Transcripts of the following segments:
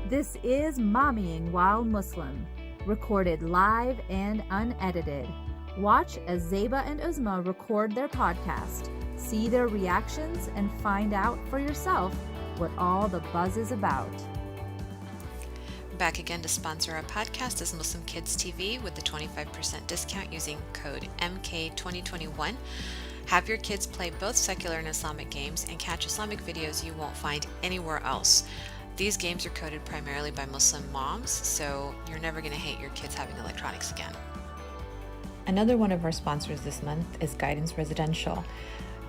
This is Mommying While Muslim, recorded live and unedited. Watch as Zeba and Uzma record their podcast, see their reactions, and find out for yourself what all the buzz is about. Back again to sponsor our podcast is Muslim Kids TV with the 25% discount using code MK2021. Have your kids play both secular and Islamic games and catch Islamic videos you won't find anywhere else. These games are coded primarily by Muslim moms, so you're never going to hate your kids having electronics again. Another one of our sponsors this month is Guidance Residential.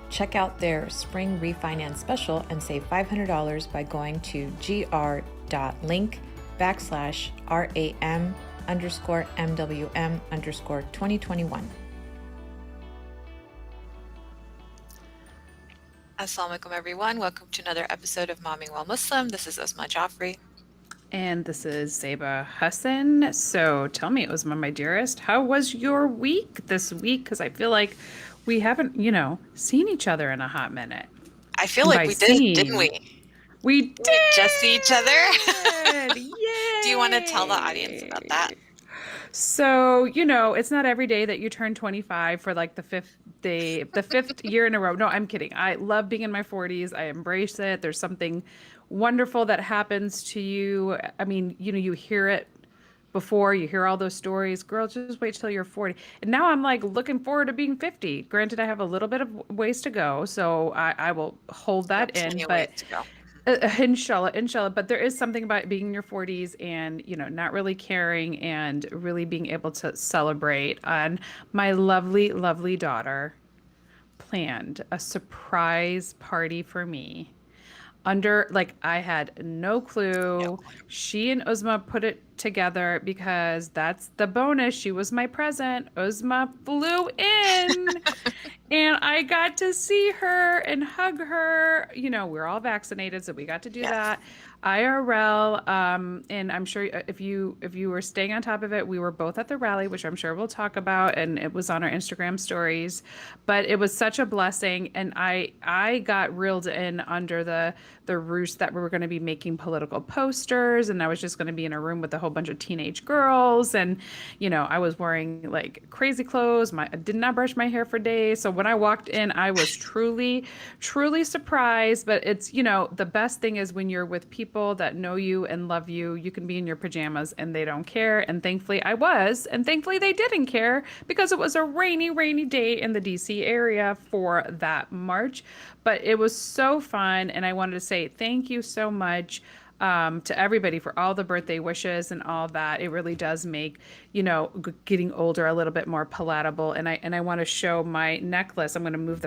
Check out their spring refinance special and save $500 by going to gr.link/RAM_MWM_2021. Assalamu alaikum everyone. Welcome to another episode of Mommyingwhilemuslim. This is Adeeba Jafri. And this is Zeba Hassan. So tell me, Uzma, my dearest, how was your week this week? Because I feel like we haven't, seen each other in a hot minute. I feel like we did, didn't we? We did. We just see each other. Yay. Do you want to tell the audience about that? So, it's not every day that you turn 25 for like the fifth year in a row. No, I'm kidding. I love being in my 40s. I embrace it. There's something wonderful that happens to you. I mean, you hear it before, you hear all those stories. Girl, just wait till you're 40. And now I'm like looking forward to being 50. Granted, I have a little bit of ways to go, so I will hold that in. But inshallah. But there is something about being in your 40s and, not really caring and really being able to celebrate. And my lovely, lovely daughter planned a surprise party for me. I had no clue. She and Uzma put it together because that's the bonus. She was my present. Uzma flew in and I got to see her and hug her. We're all vaccinated, so we got to do that. IRL, and I'm sure if you were staying on top of it, we were both at the rally, which I'm sure we'll talk about, and it was on our Instagram stories. But it was such a blessing, and I got reeled in under the roost that we were going to be making political posters, and I was just going to be in a room with a whole bunch of teenage girls, and I was wearing like crazy clothes. I did not brush my hair for days, so when I walked in, I was truly surprised. But it's the best thing is when you're with people that know you and love you. You can be in your pajamas and they don't care. And thankfully I was, and thankfully they didn't care because it was a rainy day in the DC area for that march. But it was so fun. And I wanted to say thank you so much to everybody for all the birthday wishes and all that. It really does make, getting older a little bit more palatable. And I want to show my necklace. I'm going to move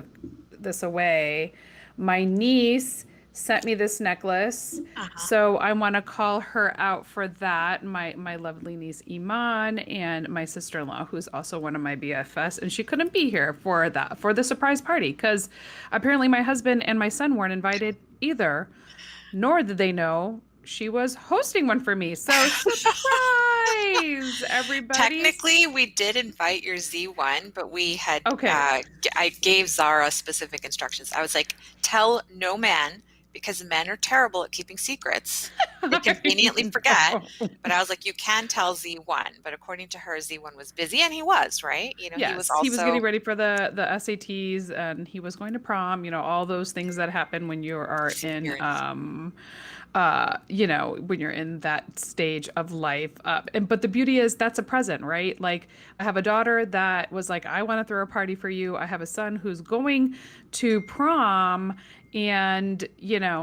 this away. My niece sent me this necklace. So I want to call her out for that. My lovely niece Iman and my sister-in-law, who's also one of my BFFs, and she couldn't be here for the surprise party because apparently my husband and my son weren't invited either, nor did they know she was hosting one for me. So surprise, everybody. Technically, we did invite your Z1, but we had, I gave Zara specific instructions. I was like, tell no man, because men are terrible at keeping secrets. They conveniently forget. But I was like, you can tell Z1. But according to her, Z1 was busy, and he was, right? Yes, he was getting ready for the SATs, and he was going to prom, all those things that happen when you are in, when you're in that stage of life. But the beauty is that's a present, right? Like I have a daughter that was like, I want to throw a party for you. I have a son who's going to prom, and,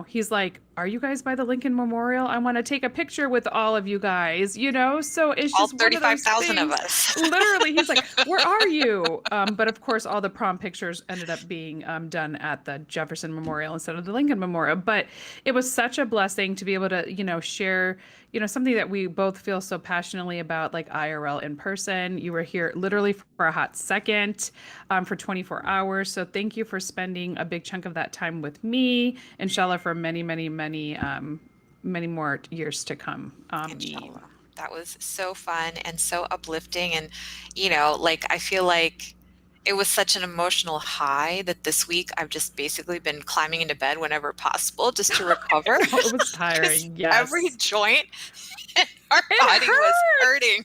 he's like, are you guys by the Lincoln Memorial? I want to take a picture with all of you guys, so it's all just 35,000 of us. Literally, he's like, where are you? But of course, all the prom pictures ended up being done at the Jefferson Memorial instead of the Lincoln Memorial. But it was such a blessing to be able to, share, something that we both feel so passionately about, like IRL in person. You were here literally for a hot second, for 24 hours. So thank you for spending a big chunk of that time with me. Inshallah, for many, many, many more years to come. Inshallah. That was so fun and so uplifting. And, I feel like it was such an emotional high that this week I've just basically been climbing into bed whenever possible just to recover I know, it was because tiring. every Yes. joint in our It body was hurts. hurting.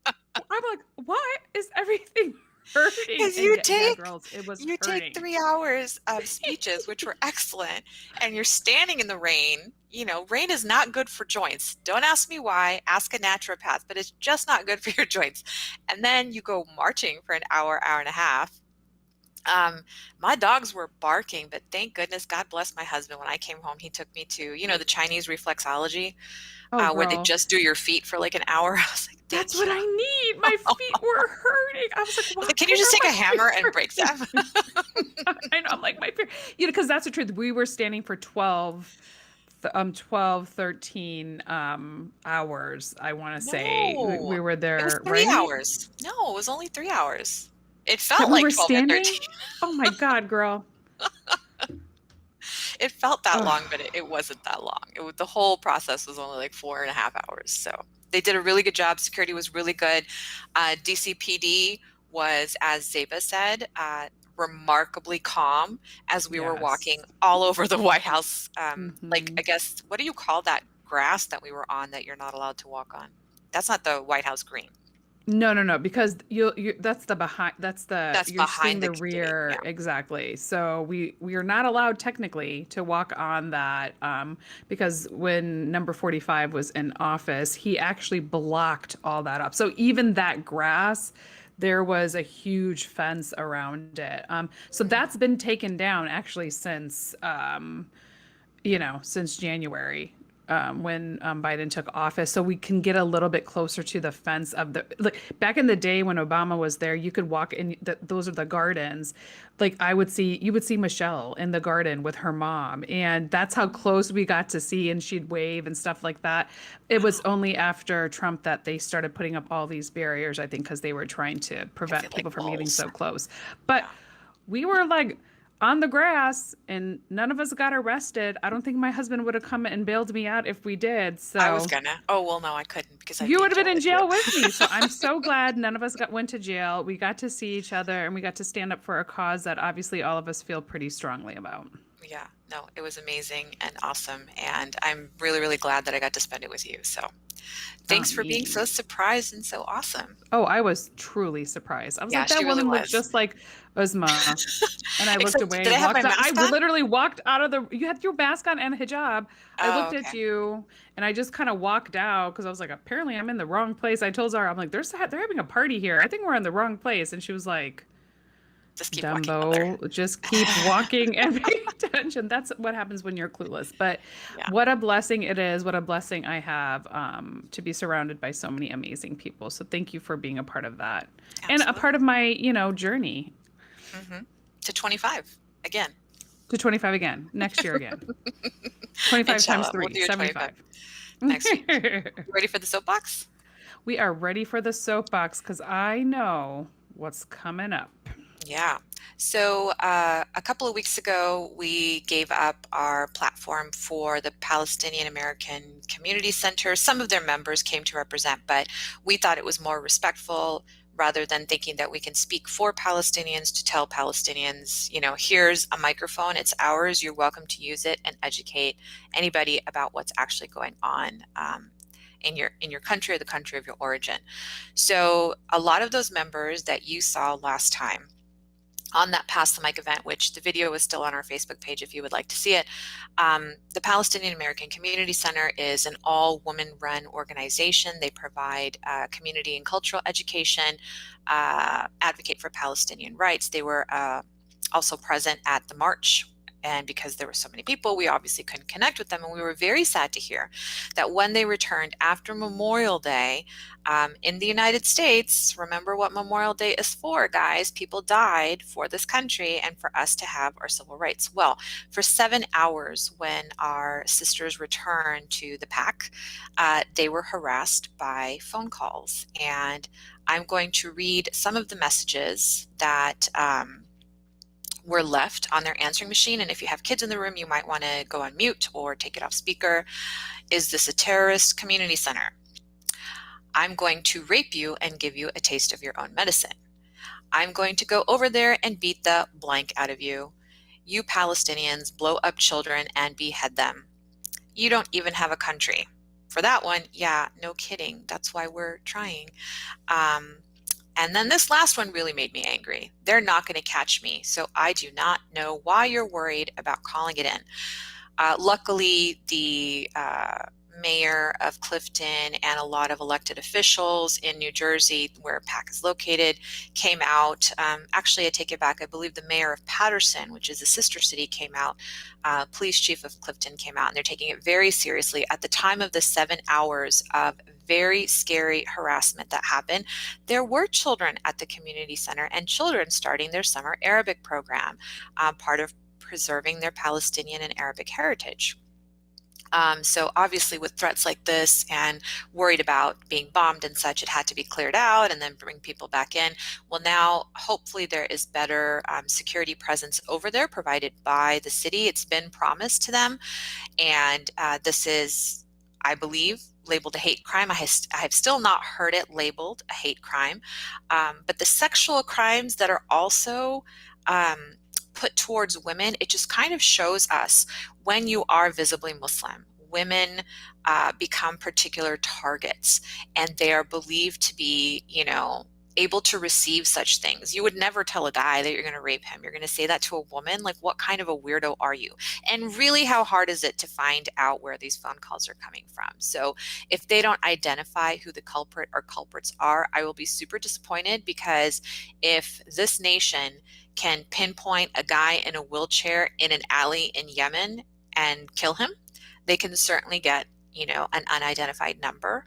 I'm like, why is everything hurting? Because And yeah, girls, it was you take hurting. 3 hours of speeches, which were excellent, and you're standing in the rain. You know, rain is not good for joints. Don't ask me why, ask a naturopath, but it's just not good for your joints. And then you go marching for an hour, hour and a half. My dogs were barking, but thank goodness, God bless my husband. When I came home, he took me to, the Chinese reflexology, Oh, where they girl. just do your feet for like an hour. I was like, That's thank what you. I need. My feet were hurting. I was like, I was why like, can you are just take my a hammer feet and break them? hurting? I know. I'm like, my feet, because that's the truth. We were standing for 12, 13 hours, I want to say. We No, were it was there, 3 right? hours. No, it was only 3 hours. It That felt we like were 12 or standing? 13. Oh my God, girl. It felt that long, Ugh. but it wasn't that long. The whole process was only like 4.5 hours. So they did a really good job. Security was really good. DCPD was, as Zeba said, remarkably calm as we were walking Yes. all over the White House. Like, Hmm. I guess, what do you call that grass that we were on that you're not allowed to walk on? That's not the White House green. No, no, no, because you that's the behind that's the That's you're seeing behind the the committee. rear Yeah. exactly. So we are not allowed technically to walk on that because when number 45 was in office, he actually blocked all that up. So even that grass, there was a huge fence around it. So that's been taken down actually since since January, when Biden took office, so we can get a little bit closer to the fence of the like back in the day when Obama was there, you could walk in those are the gardens. Like you would see Michelle in the garden with her mom, and that's how close we got to see, and she'd wave and stuff like that. It was Wow. only after Trump that they started putting up all these barriers, I think, because they were trying to I feel prevent like people from getting walls. so close. But Yeah. we were like on the grass and none of us got arrested. I don't think my husband would have come and bailed me out if we did. I was So gonna. Oh, well, no, I couldn't because I'd you be in would have been jail in with you. jail with me. So I'm so glad none of us went to jail. We got to see each other and we got to stand up for a cause that obviously all of us feel pretty strongly about. Yeah, no, it was amazing and awesome. And I'm really, really glad that I got to spend it with you. So thanks for being Me. so surprised and so awesome. Oh, I was truly surprised. I was Yeah, like, she that really woman looks was. just like Uzma. And I looked Except, away did I and have my walked out. I mask on? literally walked out of you had your mask on and a hijab. I Oh, looked at okay. you and I just kind of walked out because I was like, apparently I'm in the wrong place. I told Zara, I'm like, they're having a party here. I think we're in the wrong place. And she was like, Just keep walking, mother. Dumbo, just keep walking and pay attention. That's what happens when you're clueless. But Yeah, what a blessing it is. What a blessing I have to be surrounded by so many amazing people. So thank you for being a part of that and a part absolutely. of my, journey To 25 again. to 25 again, next year again. 25 times Inshallah, we'll three, do a 25 75. next week. You ready for the soapbox? We are ready for the soapbox because I know what's coming up. Yeah. So a couple of weeks ago, we gave up our platform for the Palestinian American Community Center. Some of their members came to represent, but we thought it was more respectful rather than thinking that we can speak for Palestinians to tell Palestinians, here's a microphone, it's ours, you're welcome to use it and educate anybody about what's actually going on. In your country or the country of your origin. So a lot of those members that you saw last time on that Pass the Mic event, which the video is still on our Facebook page if you would like to see it. The Palestinian American Community Center is an all-woman run organization. They provide community and cultural education, advocate for Palestinian rights. They were also present at the march. And because there were so many people, we obviously couldn't connect with them. And we were very sad to hear that when they returned after Memorial Day in the United States, remember what Memorial Day is for, guys. People died for this country and for us to have our civil rights. Well, for 7 hours when our sisters returned to the PAC, they were harassed by phone calls. And I'm going to read some of the messages that were left on their answering machine. And if you have kids in the room, you might want to go on mute or take it off speaker. Is this a terrorist community center? I'm going to rape you and give you a taste of your own medicine. I'm going to go over there and beat the blank out of you. You Palestinians blow up children and behead them. You don't even have a country. For that one, yeah, no kidding. That's why we're trying. Um, and then this last one really made me angry. They're not going to catch me, so I do not know why you're worried about calling it in. Luckily, the mayor of Clifton and a lot of elected officials in New Jersey, where PAC is located, came out. Actually, I take it back. I believe the mayor of Paterson, which is a sister city, came out. Police chief of Clifton came out, and they're taking it very seriously. At the time of the 7 hours of very scary harassment that happened, there were children at the community center and children starting their summer Arabic program, part of preserving their Palestinian and Arabic heritage. So obviously with threats like this and worried about being bombed and such, it had to be cleared out and then bring people back in. Well, now hopefully there is better security presence over there provided by the city. It's been promised to them. And this is, I believe, labeled a hate crime. I have still not heard it labeled a hate crime. But the sexual crimes that are also put towards women, it just kind of shows us when you are visibly Muslim, women become particular targets, and they are believed to be, able to receive such things. You would never tell a guy that you're going to rape him. You're going to say that to a woman. Like, what kind of a weirdo are you? And really, how hard is it to find out where these phone calls are coming from? So if they don't identify who the culprit or culprits are, I will be super disappointed, because if this nation can pinpoint a guy in a wheelchair in an alley in Yemen and kill him, they can certainly get, an unidentified number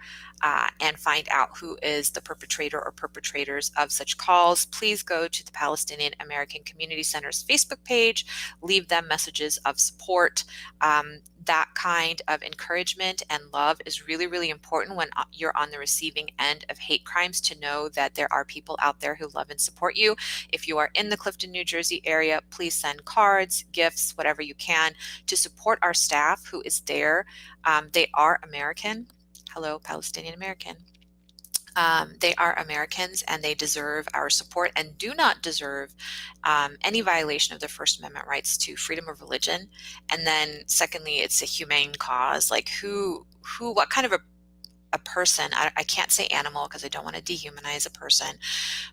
and find out who is the perpetrator or perpetrators of such calls. Please go to the Palestinian American Community Center's Facebook page, leave them messages of support. That kind of encouragement and love is really, really important when you're on the receiving end of hate crimes, to know that there are people out there who love and support you. If you are in the Clifton, New Jersey area, please send cards, gifts, whatever you can to support our staff who is there. They are American. Hello, Palestinian American. They are Americans, and they deserve our support and do not deserve any violation of their First Amendment rights to freedom of religion. And then secondly, it's a humane cause. Like what kind of a person, I can't say animal because I don't want to dehumanize a person,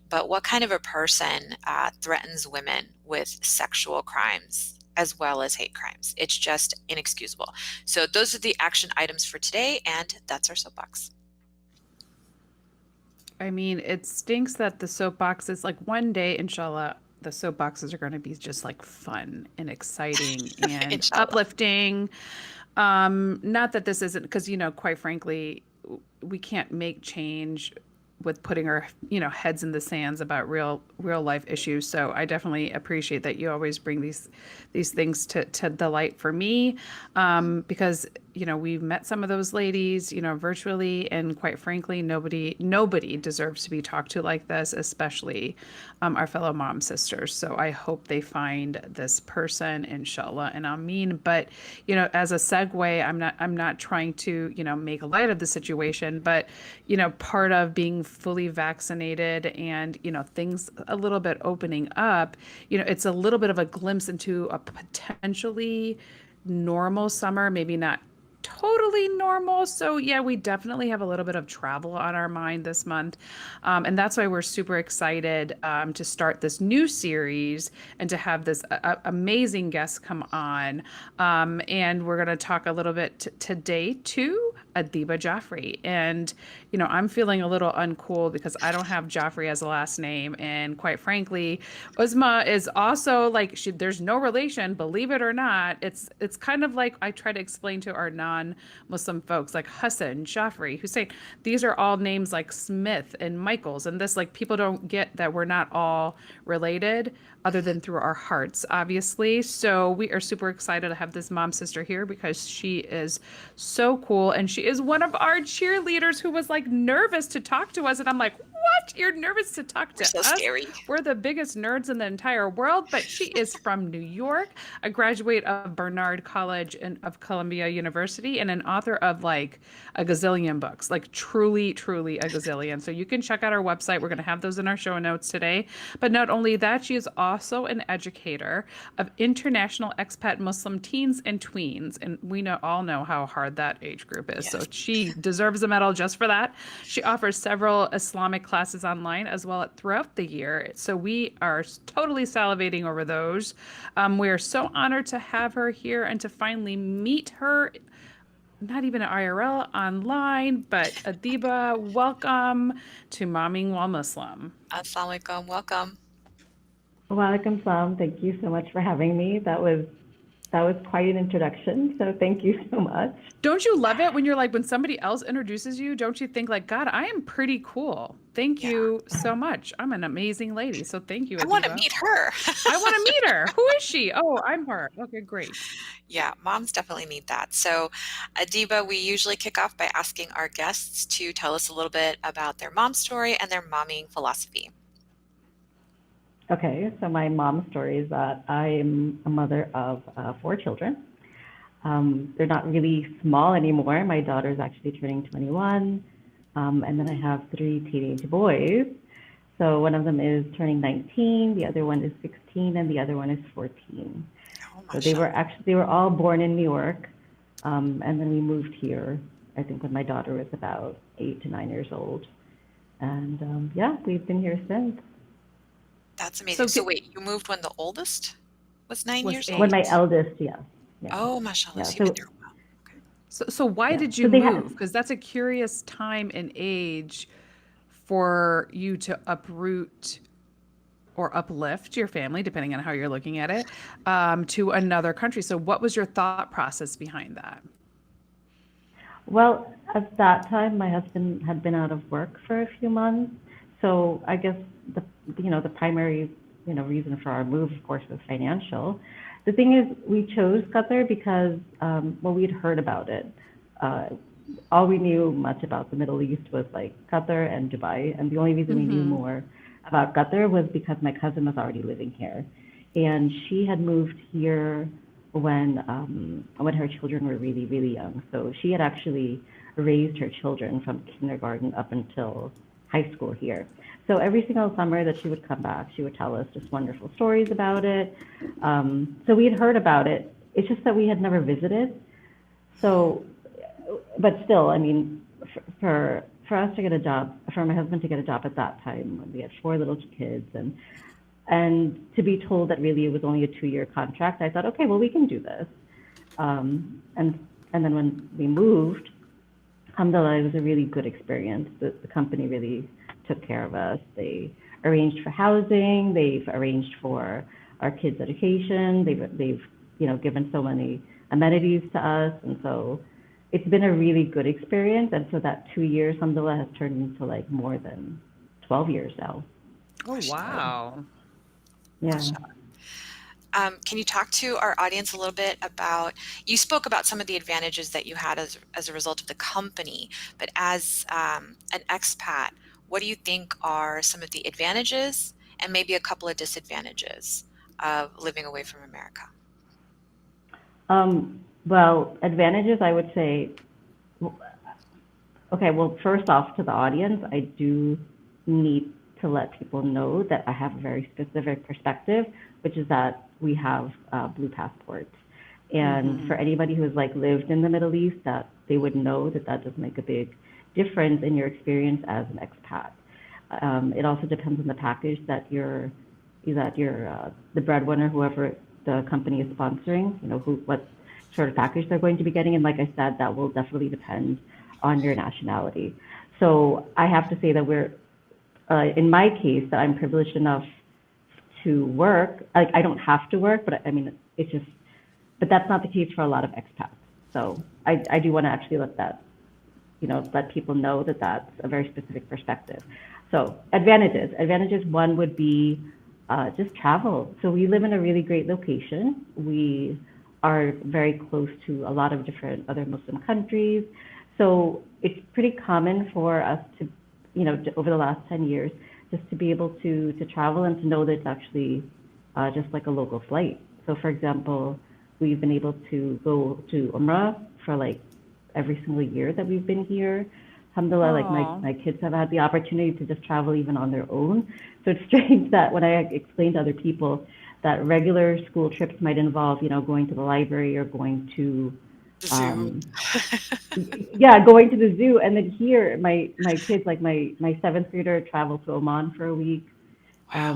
but what kind of a person threatens women with sexual crimes as well as hate crimes? It's just inexcusable. So those are the action items for today, and that's our soapbox. I mean, it stinks that the soapboxes, like one day, inshallah, the soapboxes are going to be just like fun and exciting and Inshallah. uplifting. Not that this isn't, because, quite frankly, we can't make change with putting our, heads in the sands about real life issues. So I definitely appreciate that you always bring these things to the light for me, because we've met some of those ladies, virtually, and quite frankly, nobody deserves to be talked to like this, especially our fellow mom sisters. So I hope they find this person, inshallah, and Ameen. But as a segue, I'm not trying to make light of the situation, but part of being fully vaccinated and things a little bit opening up, it's a little bit of a glimpse into a potentially normal summer, maybe not totally normal. So yeah, we definitely have a little bit of travel on our mind this month. And that's why we're super excited to start this new series and to have this amazing guest come on. And we're going to talk a little bit today to Adeeba Jafri. And, I'm feeling a little uncool because I don't have Jafri as a last name. And quite frankly, Uzma is also like, there's no relation, believe it or not. It's kind of like I try to explain to our non-Muslim folks, like Hassan, Jafri, Hussein. These are all names like Smith and Michaels. And this, like, people don't get that we're not all related other than through our hearts, obviously. So we are super excited to have this mom sister here because she is so cool. And she is one of our cheerleaders who was like nervous to talk to us. And I'm like, what? You're nervous to talk to We're so us? scary. We're the biggest nerds in the entire world, but she is from New York, a graduate of Barnard College and of Columbia University, and an author of like a gazillion books, like truly, truly a gazillion. So you can check out our website. We're going to have those in our show notes today. But not only that, she is also an educator of international expat Muslim teens and tweens. And we all know how hard that age group is. So Yes. she deserves a medal just for that. She offers several Islamic classes online as well throughout the year. So we are totally salivating over those. We are so honored to have her here and to finally meet her, not even IRL, online. But Adeeba, welcome to Mommyingwhilemuslim. Assalamu alaikum. Welcome. Walaikum salam. Thank you so much for having me. That was quite an introduction. So thank you so much. Don't you love it when you're like, when somebody else introduces you, don't you think like, God, I am pretty cool. Thank you so much. I'm an amazing lady. So thank you, I want to Adeeba. meet her. I want to meet her. Who is she? Oh, I'm her. Okay, great. Yeah, moms definitely need that. So, Adeeba, we usually kick off by asking our guests to tell us a little bit about their mom story and their momming philosophy. Okay, so my mom's story is that I'm a mother of 4 children. They're not really small anymore. My daughter's actually turning 21, and then I have 3 teenage boys. So one of them is turning 19, the other one is 16, and the other one is 14. So they were all born in New York, and then we moved here, I think when my daughter was about 8 to 9 years old. And yeah, we've been here since. That's amazing. So wait, you moved when the oldest was 9 years old? When my eldest, yeah. Oh, mashallah. Yeah, So you've been there a while. Okay. So why did you move? Because that's a curious time and age for you to uproot or uplift your family, depending on how you're looking at it, to another country. So what was your thought process behind that? Well, at that time, my husband had been out of work for a few months. So I guess the primary reason for our move, of course, was financial. The thing is, we chose Qatar because we'd heard about it. All we knew much about the Middle East was like Qatar and Dubai, and the only reason we knew more about Qatar was because my cousin was already living here, and she had moved here when her children were really, really young. So she had actually raised her children from kindergarten up until high school here. So every single summer that she would come back, she would tell us just wonderful stories about it. So we had heard about it. It's just that we had never visited. So, but still, I mean, for us to get a job, for my husband to get a job at that time, when we had 4 little kids, and to be told that really it was only a 2-year contract, I thought, okay, well, we can do this. And then when we moved, alhamdulillah, it was a really good experience. The company really took care of us. They arranged for housing. They've arranged for our kids' education. They've given so many amenities to us, and so it's been a really good experience. And so that 2 years, alhamdulillah, has turned into like more than 12 years now. Oh, wow. Yeah. Can you talk to our audience a little bit about, you spoke about some of the advantages that you had as a result of the company, but as an expat, what do you think are some of the advantages and maybe a couple of disadvantages of living away from America? Well, advantages, I would say, okay, well, first off, to the audience, I do need to let people know that I have a very specific perspective, which is that we have blue passports. And for anybody who has like lived in the Middle East, that they would know that does make a big difference in your experience as an expat. It also depends on the package that you're the breadwinner, whoever the company is sponsoring, what sort of package they're going to be getting. And like I said, that will definitely depend on your nationality. So I have to say that we're, in my case, that I'm privileged enough to work. Like, I don't have to work, but I mean, but that's not the case for a lot of expats. So I do want to actually let people know that that's a very specific perspective. So advantages, one would be just travel. So we live in a really great location. We are very close to a lot of different other Muslim countries. So it's pretty common for us to over the last 10 years, just to be able to travel and to know that it's actually just like a local flight. So, for example, we've been able to go to Umrah for like every single year that we've been here. Alhamdulillah, like Oh, my kids have had the opportunity to just travel even on their own. So it's strange that when I explain to other people that regular school trips might involve, going to the library or going to, The zoo. um, yeah, going to the zoo. And then here, my kids, like my seventh grader, traveled to Oman for a week. Wow.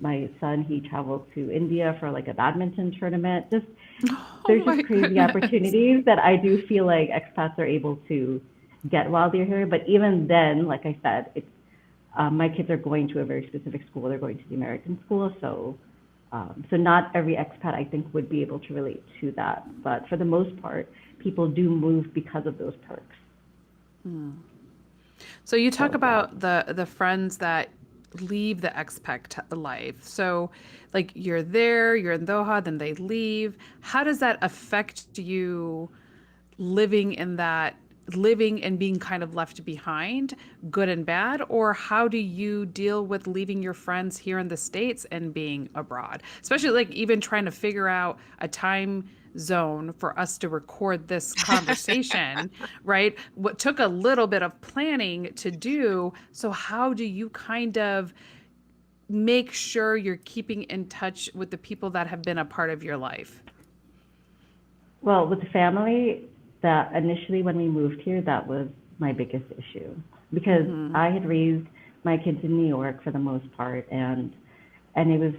My son, he traveled to India for like a badminton tournament. Just oh there's my just crazy goodness. opportunities that I do feel like expats are able to get while they're here. But even then, like I said, it's my kids are going to a very specific school. They're going to the American school, so not every expat I think would be able to relate to that. But for the most part, people do move because of those perks. So you talk So yeah. about the friends that leave the expat life. So like you're there, you're in Doha, then they leave. How does that affect you living in that living and being kind of left behind, good and bad? Or how do you deal with leaving your friends here in the States and being abroad? Especially like even trying to figure out a time zone for us to record this conversation, right? What took a little bit of planning to do. So how do you kind of make sure you're keeping in touch with the people that have been a part of your life? Well, with the family, that initially when we moved here, that was my biggest issue because Mm-hmm. I had raised my kids in New York for the most part, and it was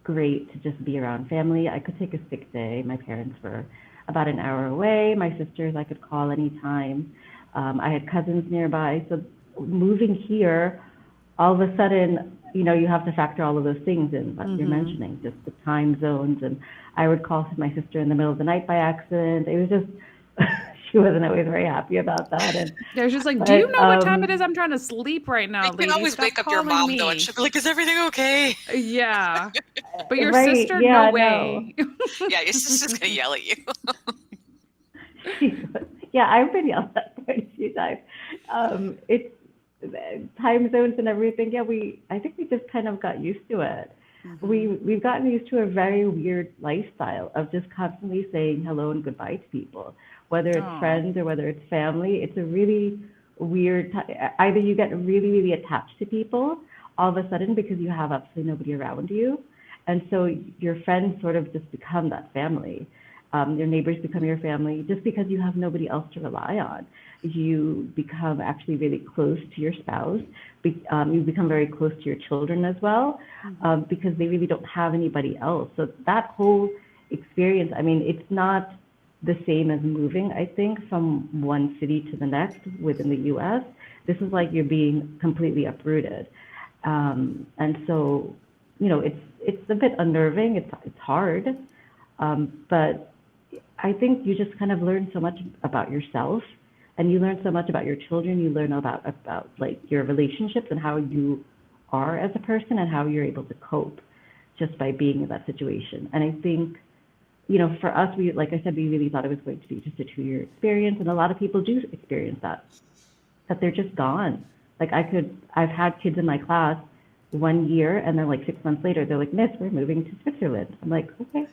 great to just be around family. I could take a sick day. My parents were about an hour away. My sisters I could call anytime. I had cousins nearby. So moving here, all of a sudden, you have to factor all of those things in that you're Mm-hmm. mentioning, just the time zones. And I would call my sister in the middle of the night by accident. It was just, she wasn't always very happy about that. And, Yeah, it's just like, do you but, know what time it is? I'm trying to sleep right You now, can lady. always wake Stop up your calling mom though, and me. she'll be like, "Is everything okay?" Yeah. But your right, sister, no yeah, no. way. Yeah, your sister's gonna yell at you. She, yeah, I've been yelled at quite a few times. It's time zones and everything. Yeah, I think we just kind of got used to it. Hmm. We've gotten used to a very weird lifestyle of just constantly saying hello and goodbye to people, whether it's Oh. friends or whether it's family. It's a really weird. Either you get really really attached to people all of a sudden because you have absolutely nobody around you, and so your friends sort of just become that family. Your neighbors become your family just because you have nobody else to rely on. You become actually really close to your spouse. You become very close to your children as well, Hmm. because they really don't have anybody else. So that whole experience, I mean, it's not the same as moving, I think, from one city to the next within the US. This is like you're being completely uprooted. And so, it's a bit unnerving. It's hard, but I think you just kind of learn so much about yourself, and you learn so much about your children. You learn about like your relationships and how you are as a person and how you're able to cope just by being in that situation. And I think, for us, we like I said, we really thought it was going to be just a 2-year experience, and a lot of people do experience that they're just gone. Like I've had kids in my class 1 year, and then like 6 months later, they're like, Miss, we're moving to Switzerland. I'm like, okay.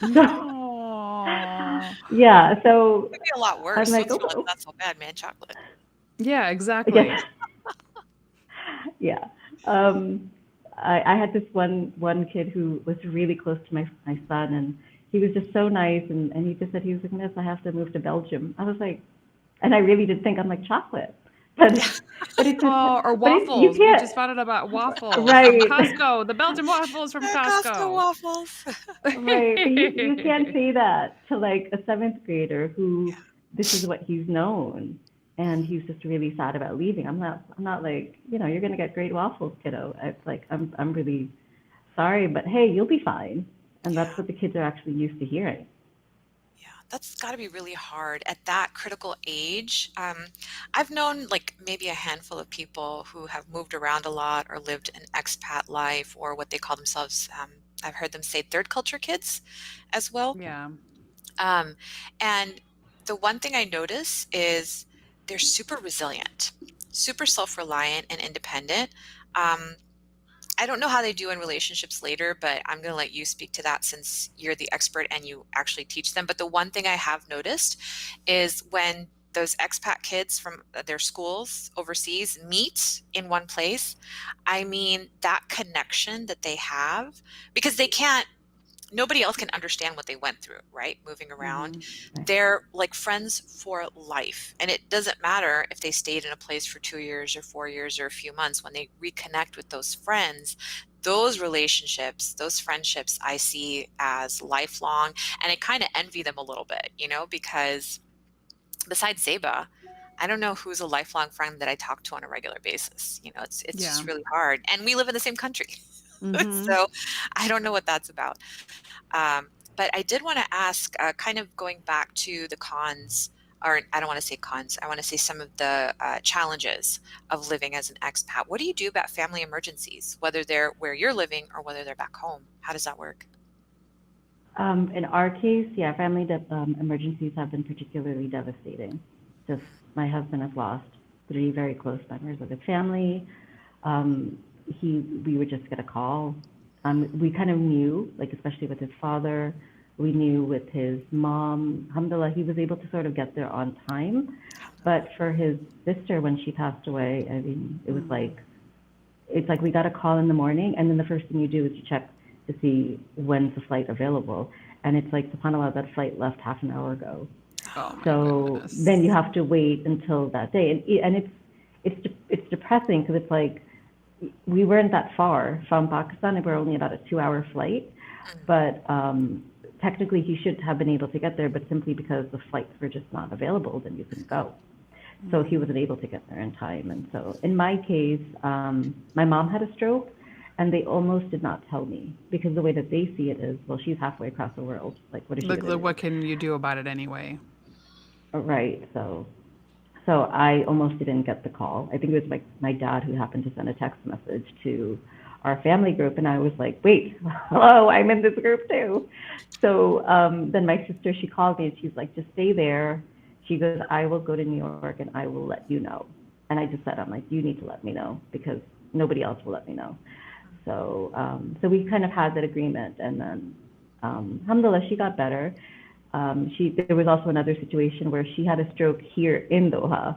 So No. yeah, so Could be a lot I'm worse. like, okay, Switzerland's not so bad, man. Chocolate. Yeah, yes, exactly. yeah. Um, I had this one kid who was really close to my son, and he was just so nice, and he just said he was like, Miss, I have to move to Belgium. I was like, and I really did think I'm like chocolate, but it's just, Oh, or but you waffles. We just can't, found out about waffles from right. Costco. The Belgian waffles from Costco Costco. waffles. Right, but you can't say that to like a seventh grader who Yeah. this is what he's known, and he's just really sad about leaving. I'm not like, you're gonna get great waffles, kiddo. It's like I'm really sorry, but hey, you'll be fine, and Yeah. that's what the kids are actually used to hearing. Yeah, that's got to be really hard at that critical age. I've known like maybe a handful of people who have moved around a lot or lived an expat life or what they call themselves. I've heard them say third culture kids as well. Yeah. Um, and the one thing I notice is they're super resilient, super self-reliant and independent. Um, I don't know how they do in relationships later, but I'm going to let you speak to that since you're the expert and you actually teach them. But the one thing I have noticed is when those expat kids from their schools overseas meet in one place, I mean, that connection that they have, because they can't, nobody else can understand what they went through, right? Moving around. Right. They're like friends for life. And it doesn't matter if they stayed in a place for 2 years or 4 years or a few months. When they reconnect with those friends, those relationships, those friendships I see as lifelong. And I kind of envy them a little bit, because besides Zeba, I don't know who's a lifelong friend that I talk to on a regular basis. It's Yeah. just really hard. And we live in the same country. Mhm. So I don't know what that's about. But I did want to ask, kind of going back to the cons, or I don't want to say cons, I want to say some of the challenges of living as an expat. What do you do about family emergencies, whether they're where you're living or whether they're back home? How does that work? In our case, yeah, family emergencies have been particularly devastating. Just my husband has lost three very close members of his family. Um, we would just get a call. We kind of knew, like especially with his father, we knew with his mom. Alhamdulillah, he was able to sort of get there on time. But for his sister, when she passed away, I mean, it was like it's like we got a call in the morning, and then the first thing you do is you check to see when's the flight available. And it's like, subhanAllah, that flight left half an hour ago. Oh my So goodness. then you have to wait until that day. And it's depressing because it's like we weren't that far from Pakistan. And we're only about a 2-hour flight. But technically, he should have been able to get there, but simply because the flights were just not available, then you couldn't go. So he wasn't able to get there in time. And so in my case, my mom had a stroke, and they almost did not tell me because the way that they see it is, well, she's halfway across the world. Like, what is she Like, going to do? what can you do about it anyway? Right. So I almost didn't get the call. I think it was my dad who happened to send a text message to our family group, and I was like, wait, hello, I'm in this group too. So then my sister, she called me and she's like, just stay there. She goes, I will go to New York and I will let you know. And I just said, I'm like, you need to let me know because nobody else will let me know. So we kind of had that agreement, and then alhamdulillah, she got better. There was also another situation where she had a stroke here in Doha.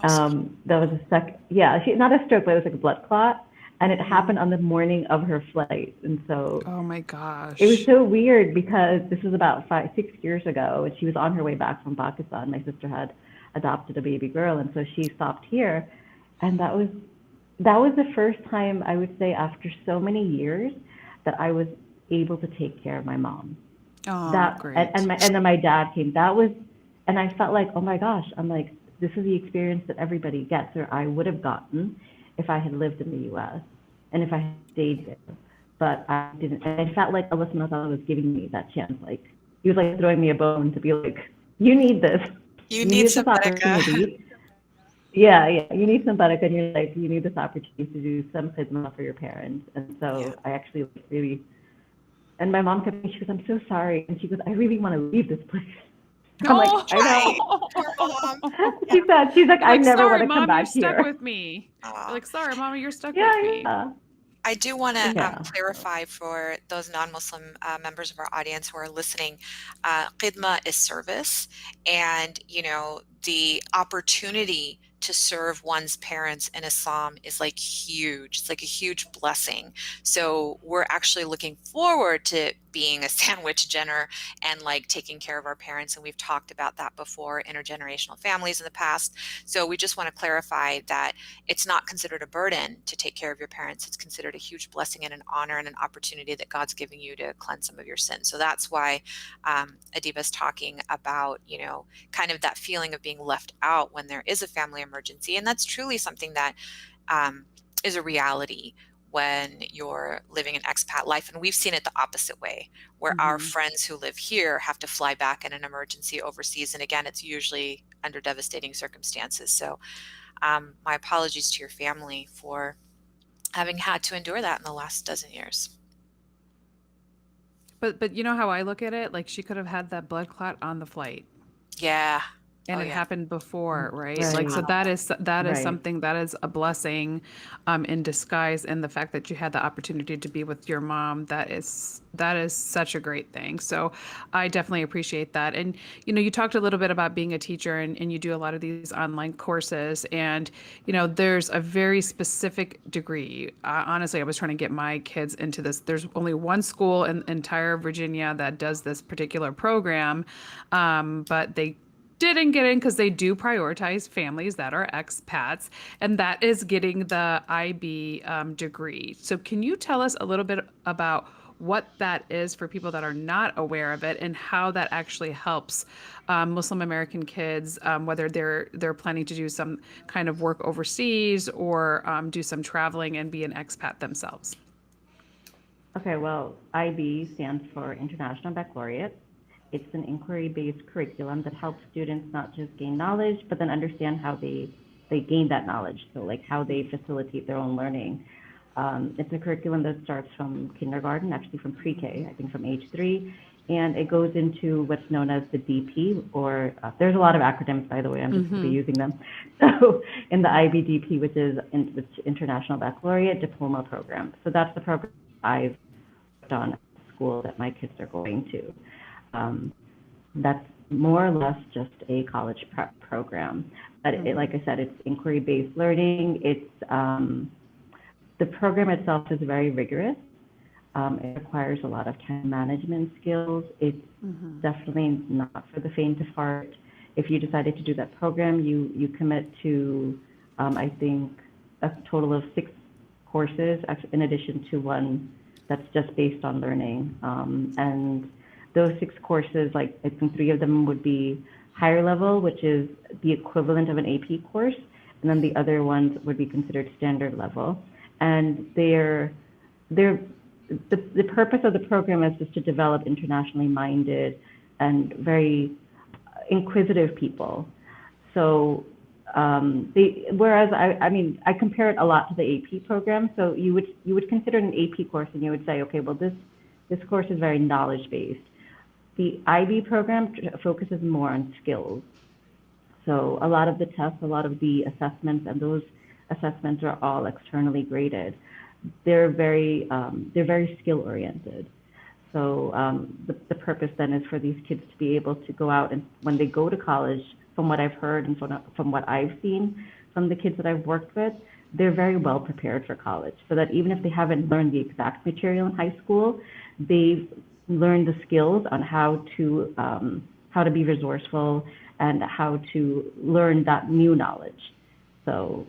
That was not a stroke, but it was like a blood clot, and it happened on the morning of her flight. And so Oh my gosh. it was so weird because this was about 6 years ago, and she was on her way back from Pakistan. My sister had adopted a baby girl, and so she stopped here, and that was the first time, I would say, after so many years that I was able to take care of my mom. Oh, great. And then my dad came. And I felt like, oh my gosh, I'm like, this is the experience that everybody gets, or I would have gotten if I had lived in the U.S. and if I had stayed there. But I didn't. And I felt like Allah subhanahu wa ta'ala was giving me that chance. Like, he was like throwing me a bone to be like, you need this. You need this some barakah. opportunity. Yeah, you need some barakah in your life. You need this opportunity to do some khidmah for your parents. And so I actually really, and my mom kept me, she goes, I'm so sorry. And she goes, I really want to leave this place. I'm like, I know. Poor mom. She's like, I never sorry, want to Mom, come back you're here. stuck with me. Aw. Like, sorry, Mama, you're stuck Yeah, with me. yeah. I do want to Yeah. clarify for those non-Muslim members of our audience who are listening, khidma is service, and the opportunity to serve one's parents in Islam is like huge. It's like a huge blessing. So we're actually looking forward to being a sandwich dinner and like taking care of our parents. And we've talked about that before, intergenerational families in the past. So we just want to clarify that it's not considered a burden to take care of your parents. It's considered a huge blessing and an honor and an opportunity that God's giving you to cleanse some of your sins. So that's why Adeeba's talking about, kind of that feeling of being left out when there is a family emergency. And that's truly something that is a reality when you're living an expat life. And we've seen it the opposite way, where our friends who live here have to fly back in an emergency overseas. And again, it's usually under devastating circumstances. So my apologies to your family for having had to endure that in the last dozen years. But you know how I look at it? Like, she could have had that blood clot on the flight. Yeah. and Oh it yeah. happened before, right? Right. Like, so that is Right. something that is a blessing in disguise, and the fact that you had the opportunity to be with your mom, that is such a great thing. So I definitely appreciate that. And you talked a little bit about being a teacher, and you do a lot of these online courses, and there's a very specific degree. Honestly, I was trying to get my kids into this. There's only one school in entire Virginia that does this particular program, but they didn't get in because they do prioritize families that are expats, and that is getting the IB degree. So, can you tell us a little bit about what that is for people that are not aware of it, and how that actually helps Muslim American kids, whether they're planning to do some kind of work overseas or do some traveling and be an expat themselves? Okay, well, IB stands for International Baccalaureate. It's an inquiry-based curriculum that helps students not just gain knowledge, but then understand how they gain that knowledge. So like how they facilitate their own learning. It's a curriculum that starts from kindergarten, actually from pre-K, I think from age 3, and it goes into what's known as the DP, or there's a lot of acronyms, by the way, I'm just going to be using them. So in the IBDP, which is International Baccalaureate Diploma Program. So that's the program I've worked on at the school that my kids are going to. That's more or less just a college prep program. But like I said, it's inquiry-based learning. It's the program itself is very rigorous. It requires a lot of time management skills. It's definitely not for the faint of heart. If you decided to do that program, you commit to, I think, a total of 6 courses, in addition to one that's just based on learning. And those 6 courses, like I think 3 of them would be higher level, which is the equivalent of an AP course, and then the other ones would be considered standard level. And the purpose of the program is just to develop internationally minded and very inquisitive people. So whereas I compare it a lot to the AP program. So you would consider it an AP course, and you would say, okay, well this course is very knowledge based. The IB program focuses more on skills. So a lot of the tests, a lot of the assessments, and those assessments are all externally graded. They're very skill oriented. So the purpose then is for these kids to be able to go out, and when they go to college, from what I've heard and from what I've seen from the kids that I've worked with, they're very well prepared for college. So that even if they haven't learned the exact material in high school, they've learned the skills on how to be resourceful and how to learn that new knowledge. So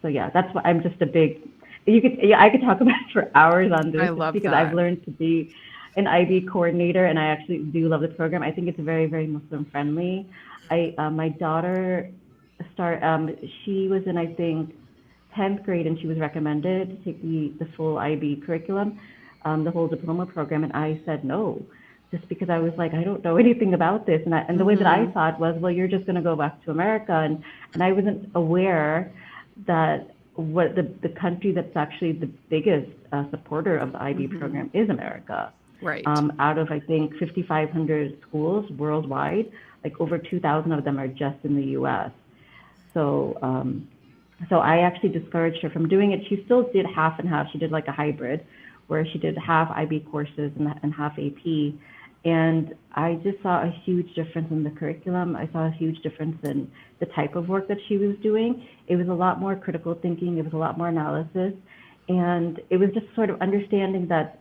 yeah, that's why I'm just a big. I could talk about it for hours on this. I love because that. I've learned to be an IB coordinator, and I actually do love the program. I think it's very, very Muslim friendly. My daughter she was in, I think, 10th grade, and she was recommended to take the full IB curriculum, the whole diploma program, and I said no, just because I was like, I don't know anything about this, and the way that I thought was, well, you're just going to go back to America, and I wasn't aware that what the country that's actually the biggest supporter of the IB program is America. Right. Out of, I think, 5,500 schools worldwide, like over 2,000 of them are just in the U.S. So I actually discouraged her from doing it. She still did half and half. She did like a hybrid, where she did half IB courses and half AP. And I just saw a huge difference in the curriculum. I saw a huge difference in the type of work that she was doing. It was a lot more critical thinking. It was a lot more analysis. And it was just sort of understanding that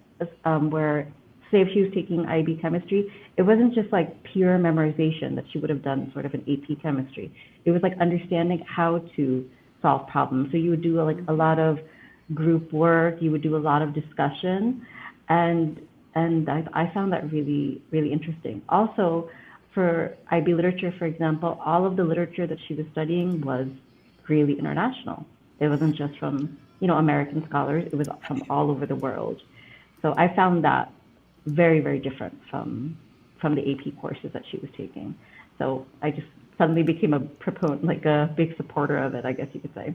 where, say, if she was taking IB chemistry, it wasn't just like pure memorization that she would have done sort of in AP chemistry. It was like understanding how to solve problems. So you would do like a lot of group work. You would do a lot of discussion. And I found that really, really interesting. Also, for IB literature, for example, all of the literature that she was studying was really international. It wasn't just from, American scholars. It was from all over the world. So I found that very, very different from the AP courses that she was taking. So I just suddenly became a proponent, like a big supporter of it, I guess you could say.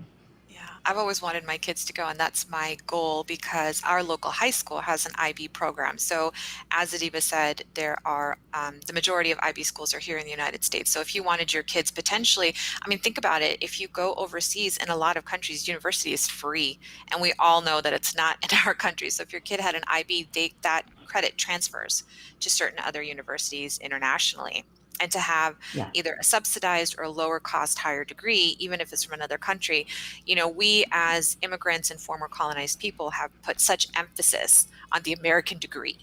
Yeah, I've always wanted my kids to go, and that's my goal because our local high school has an IB program. So, as Adeeba said, there are the majority of IB schools are here in the United States. So, if you wanted your kids potentially, I mean, think about it. If you go overseas in a lot of countries, university is free, and we all know that it's not in our country. So, if your kid had an IB, that credit transfers to certain other universities internationally. And to have Yeah. either a subsidized or a lower cost higher degree, even if it's from another country, we as immigrants and former colonized people have put such emphasis on the American degree,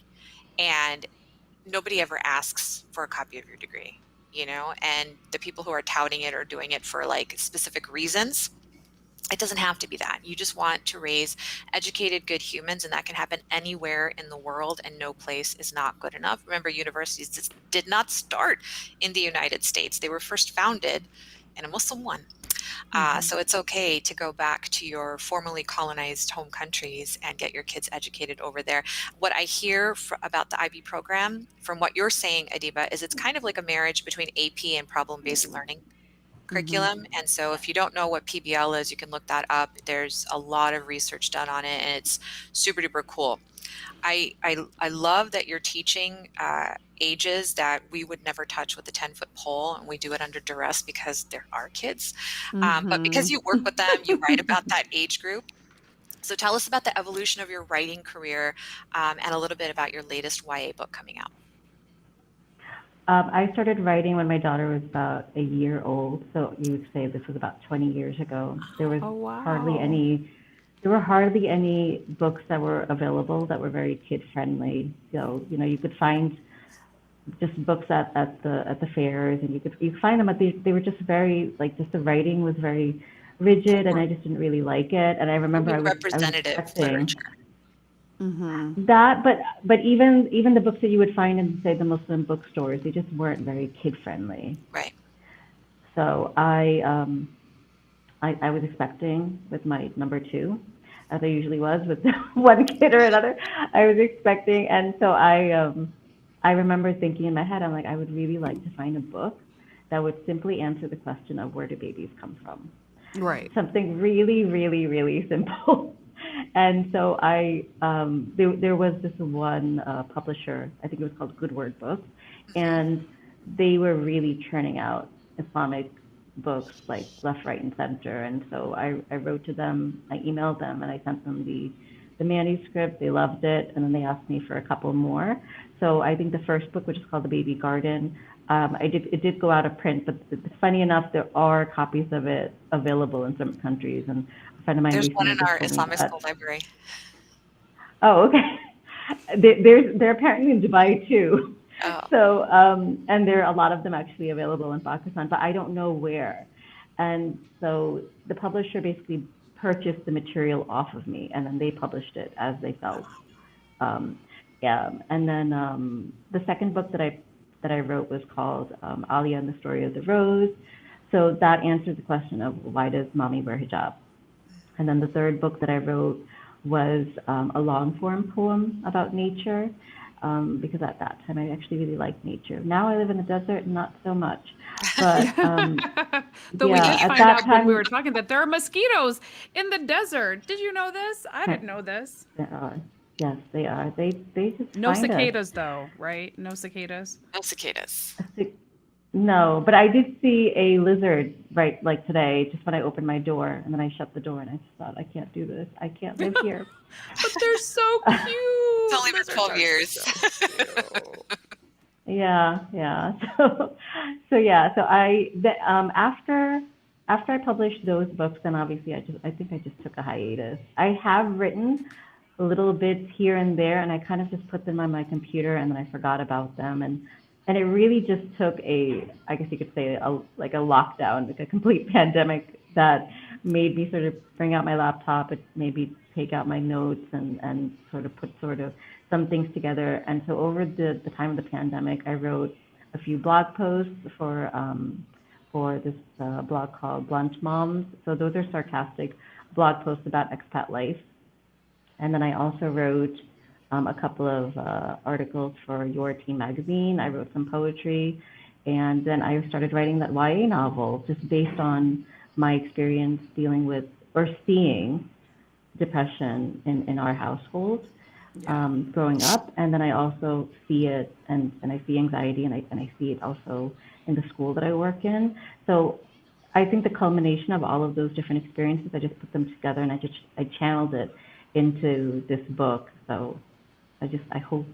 and nobody ever asks for a copy of your degree, and the people who are touting it are doing it for like specific reasons. It doesn't have to be that. You just want to raise educated, good humans, and that can happen anywhere in the world, and no place is not good enough. Remember, universities did not start in the United States. They were first founded in a Muslim one. So it's okay to go back to your formerly colonized home countries and get your kids educated over there. What I hear about the IB program, from what you're saying, Adeeba, is it's kind of like a marriage between AP and problem-based learning curriculum. And so if you don't know what PBL is, you can look that up. There's a lot of research done on it, and it's super duper cool. I love that you're teaching ages that we would never touch with a 10-foot pole, and we do it under duress because they're our kids. But because you work with them, you write about that age group. So tell us about the evolution of your writing career, and a little bit about your latest YA book coming out. I started writing when my daughter was about a year old, so you would say this was about 20 years ago. There was Oh, wow. there were hardly any books that were available that were very kid friendly. So, you could find just books at the fairs, and you could find them, but they were just very, like, just the writing was very rigid, and I just didn't really like it. And I remember I was Representative expecting literature. that, but even the books that you would find in, say, the Muslim bookstores, they just weren't very kid friendly. Right. So I was expecting with my number two, as I usually was with one kid or another. I was expecting, and so I remember thinking in my head, I'm like, I would really like to find a book that would simply answer the question of where do babies come from. Right. Something really, really, really simple. And so there was this one publisher, I think it was called Good Word Books, and they were really churning out Islamic books like left, right, and center. And so I wrote to them, I emailed them, and I sent them the manuscript. They loved it, and then they asked me for a couple more. So I think the first book, which is called The Baby Garden, it did go out of print, but funny enough, there are copies of it available in some countries. And a friend of mine There's one recently in just our told me Islamic that. school library. Oh, okay. They're apparently in Dubai too. Oh. So, and there are a lot of them actually available in Pakistan, but I don't know where. And so the publisher basically purchased the material off of me, and then they published it as they felt. Yeah. And then the second book that I wrote was called Alia and the Story of the Rose. So that answered the question of why does mommy wear hijab? And then the third book that I wrote was a long form poem about nature, because at that time I actually really liked nature. Now I live in the desert, not so much. But Though we yeah, did at find that out when we time were talking that there are mosquitoes in the desert. Did you know this? I didn't know this. there are. Yes, they are. They just No find us. cicadas though, right? No cicadas. No cicadas. No, but I did see a lizard right like today, just when I opened my door, and then I shut the door, and I just thought, I can't do this. I can't live here. But they're so cute. It's only been Lizards 12 are years. so cute. Yeah. So yeah. So after I published those books, then obviously I think I just took a hiatus. I have written little bits here and there, and I kind of just put them on my computer, and then I forgot about them, and it really just took I guess you could say like a lockdown, like a complete pandemic that made me sort of bring out my laptop, and maybe take out my notes and sort of put sort of some things together. And so over the time of the pandemic, I wrote a few blog posts for this blog called Blunt Moms. So those are sarcastic blog posts about expat life. And then I also wrote a couple of articles for Your Teen magazine. I wrote some poetry, and then I started writing that YA novel just based on my experience dealing with or seeing depression in our household growing up. And then I also see it, and I see anxiety, and I see it also in the school that I work in. So I think the culmination of all of those different experiences, I just put them together, and I channeled it into this book. So I hope,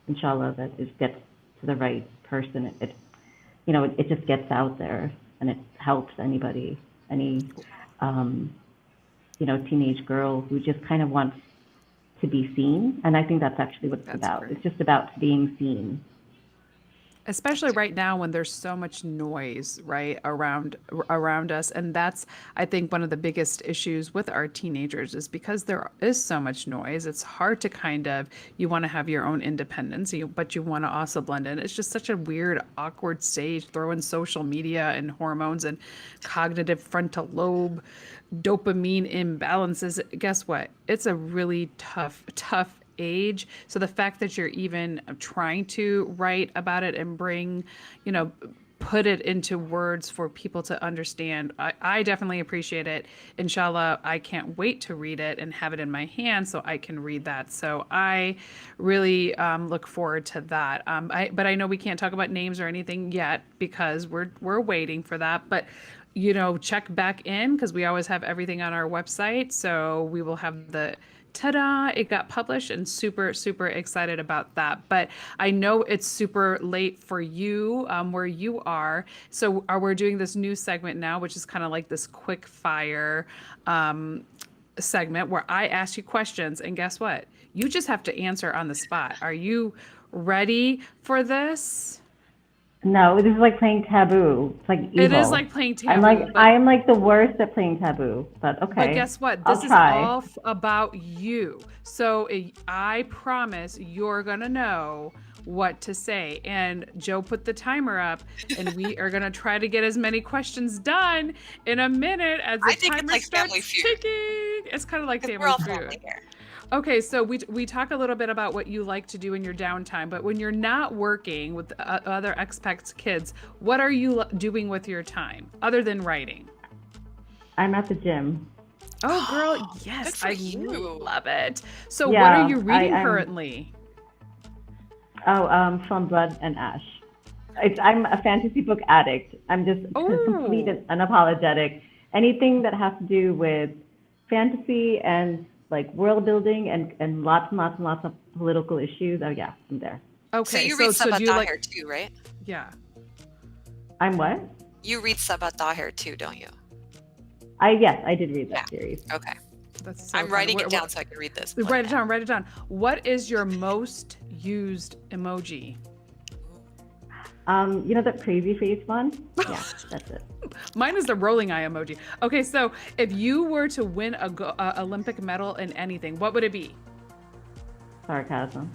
inshallah, that it gets to the right person. It just gets out there, and it helps anybody, any teenage girl who just kind of wants to be seen. And I think that's actually what it's about. Great. It's just about being seen. Especially right now when there's so much noise, right, around us. And that's, I think, one of the biggest issues with our teenagers is because there is so much noise. It's hard to you want to have your own independence, but you want to also blend in. It's just such a weird, awkward stage. Throw in social media and hormones and cognitive frontal lobe, dopamine imbalances. Guess what? It's a really tough age. So the fact that you're even trying to write about it and put it into words for people to understand, I definitely appreciate it. Inshallah, I can't wait to read it and have it in my hand so I can read that. So I really look forward to that. But I know we can't talk about names or anything yet because we're waiting for that. But check back in because we always have everything on our website. So we will have the ta-da, it got published, and super, super excited about that. But I know it's super late for you where you are. So we're doing this new segment now, which is kind of like this quick fire segment where I ask you questions. And guess what? You just have to answer on the spot. Are you ready for this? No, this is like playing taboo. It's like evil. It is like playing taboo. I am like the worst at playing taboo, but okay. But guess what? This is all about you. So I promise you're going to know what to say. And Joe put the timer up, and we are going to try to get as many questions done in a minute as the timer starts ticking. It's kind of like Family Feud. Okay, so we talk a little bit about what you like to do in your downtime, but when you're not working with other expats kids, what are you doing with your time other than writing? I'm at the gym. Oh, girl, yes, I love it. So what are you reading currently? From Blood and Ash. I'm a fantasy book addict. I'm just complete and unapologetic. Anything that has to do with fantasy and like world building and lots and lots and lots of political issues. Oh yeah, I'm there. Okay, so you read Sabat Tahir too, right? Yeah. I'm what? You read Sabat Tahir too, don't you? Yes, I did read that series. Okay. I'm writing it down so I can read this. Write it down. What is your most used emoji? That crazy face one? Yeah, that's it. Mine is the rolling eye emoji. Okay, so if you were to win a Olympic medal in anything, what would it be? Sarcasm.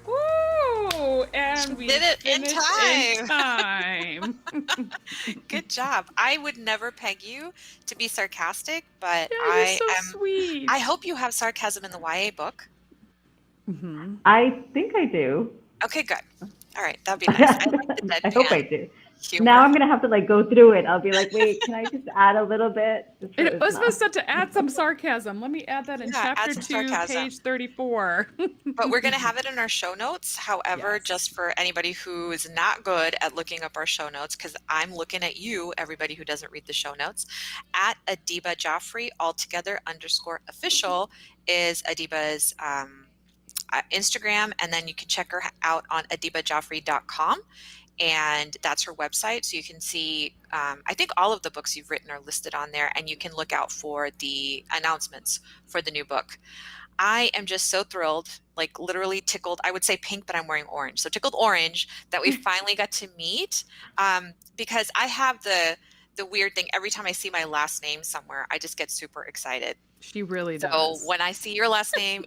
Ooh, and we did it in time. Good job. I would never peg you to be sarcastic, but you're so sweet. I hope you have sarcasm in the YA book. Mm-hmm. I think I do. Okay, good. All right, that'd be nice. I hope I do. Humor. Now I'm gonna have to go through it. I'll be like, wait, can I just add a little bit? It was supposed to add some sarcasm. Let me add that in chapter 2, page 34. But we're gonna have it in our show notes. However, just for anybody who is not good at looking up our show notes, because I'm looking at you, everybody who doesn't read the show notes, at Adeeba Jafri, altogether _official is Adeeba's Instagram, and then you can check her out on adeebajafri.com, and that's her website. So you can see, I think all of the books you've written are listed on there, and you can look out for the announcements for the new book. I am just so thrilled, like literally tickled. I would say pink, but I'm wearing orange. So tickled orange that we finally got to meet, because I have the weird thing. Every time I see my last name somewhere, I just get super excited. She really does. So when I see your last name,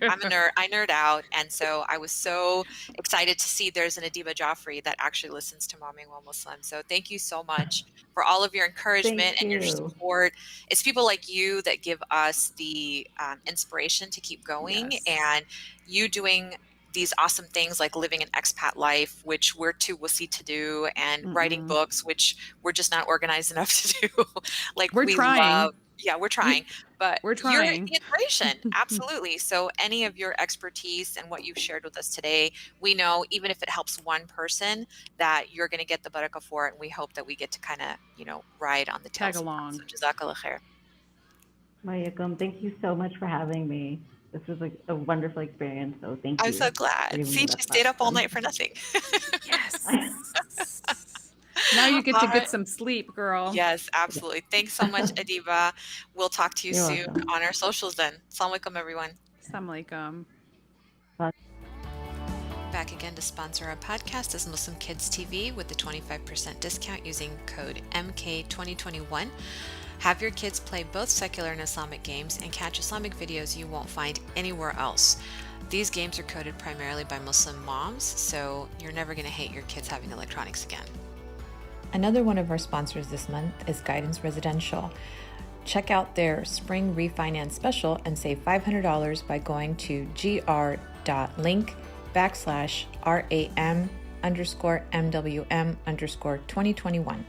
I'm a nerd. I nerd out. And so I was so excited to see there's an Adeeba Jafri that actually listens to Mommyingwhilemuslim. So thank you so much for all of your encouragement and your support. It's people like you that give us the inspiration to keep going, and you doing these awesome things like living an expat life, which we're too wussy to do, and writing books, which we're just not organized enough to do. We're trying. Yeah, we're trying, but We're you're trying. the inspiration. Absolutely. So any of your expertise and what you've shared with us today, we know even if it helps one person that you're going to get the barakah for it. And we hope that we get to kind of, ride on the Tag tails of that. along. So jazakallah khair. Mayakam, thank you so much for having me. This was a wonderful experience, so thank I'm so you for glad. giving See, me she that stayed up all platform. night for nothing. Yes. Now you get to All right. get some sleep, girl. Yes, absolutely. Thanks so much, Adeeba. We'll talk to you You're soon welcome. on our socials then. Assalamu alaikum, everyone. Assalamu alaikum. Back again to sponsor our podcast is Muslim Kids TV with the 25% discount using code MK2021. Have your kids play both secular and Islamic games and catch Islamic videos you won't find anywhere else. These games are coded primarily by Muslim moms, so you're never going to hate your kids having electronics again. Another one of our sponsors this month is Guidance Residential. Check out their spring refinance special and save $500 by going to gr.link/RAM_MWM_2021.